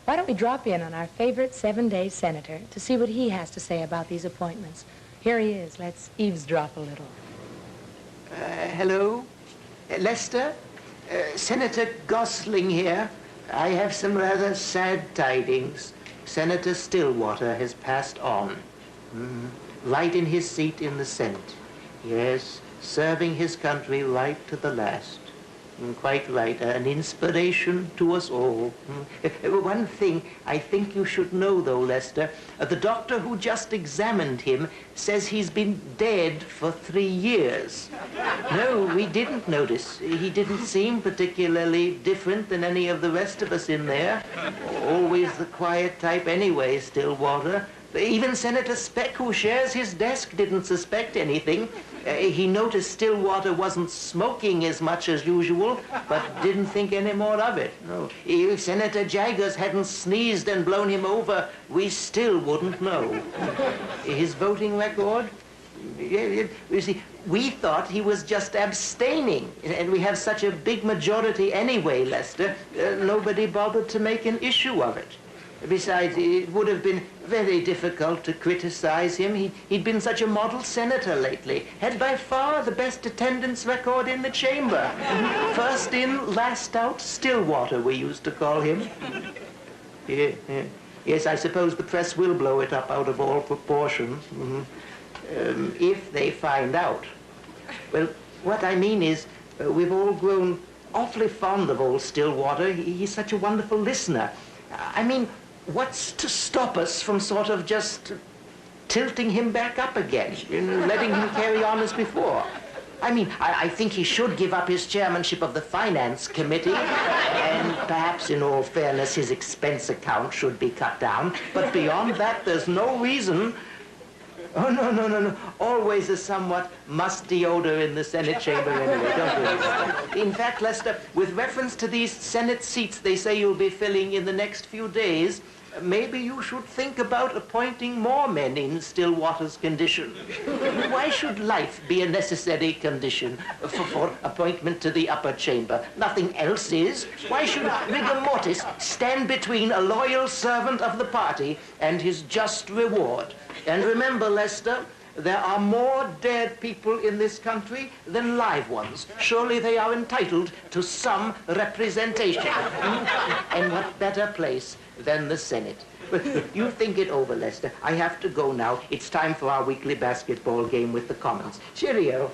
Why don't we drop in on our favorite 7-day senator to see what he has to say about these appointments? Here he is. Let's eavesdrop a little. Hello? Lester? Senator Gosling here. I have some rather sad tidings. Senator Stillwater has passed on. Right in his seat in the Senate. Yes, serving his country right to the last. Quite right, an inspiration to us all. One thing I think you should know, though, Lester, the doctor who just examined him says he's been dead for 3 years. No, we didn't notice. He didn't seem particularly different than any of the rest of us in there. Always the quiet type anyway, Stillwater. Even Senator Speck, who shares his desk, didn't suspect anything. He noticed Stillwater wasn't smoking as much as usual, but didn't think any more of it. No. If Senator Jaggers hadn't sneezed and blown him over, we still wouldn't know. His voting record? You see, we thought he was just abstaining, and we have such a big majority anyway, Lester. Nobody bothered to make an issue of it. Besides, it would have been very difficult to criticize him. He'd been such a model senator lately. Had by far the best attendance record in the chamber. First in, last out, Stillwater, we used to call him. Yes, I suppose the press will blow it up out of all proportion. If they find out. Well, what I mean is, we've all grown awfully fond of old Stillwater. He's such a wonderful listener. I mean, what's to stop us from sort of just tilting him back up again, letting him carry on as before? I mean, I think he should give up his chairmanship of the Finance Committee, and perhaps in all fairness, his expense account should be cut down. But beyond that, there's no reason. Oh, no. Always a somewhat musty odor in the Senate chamber anyway, don't worry. In fact, Lester, with reference to these Senate seats they say you'll be filling in the next few days, maybe you should think about appointing more men in Stillwater's condition. Why should life be a necessary condition for appointment to the upper chamber? Nothing else is. Why should rigor mortis stand between a loyal servant of the party and his just reward? And remember, Lester, there are more dead people in this country than live ones. Surely they are entitled to some representation. And what better place than the Senate? You think it over, Lester. I have to go now. It's time for our weekly basketball game with the Commons. Cheerio.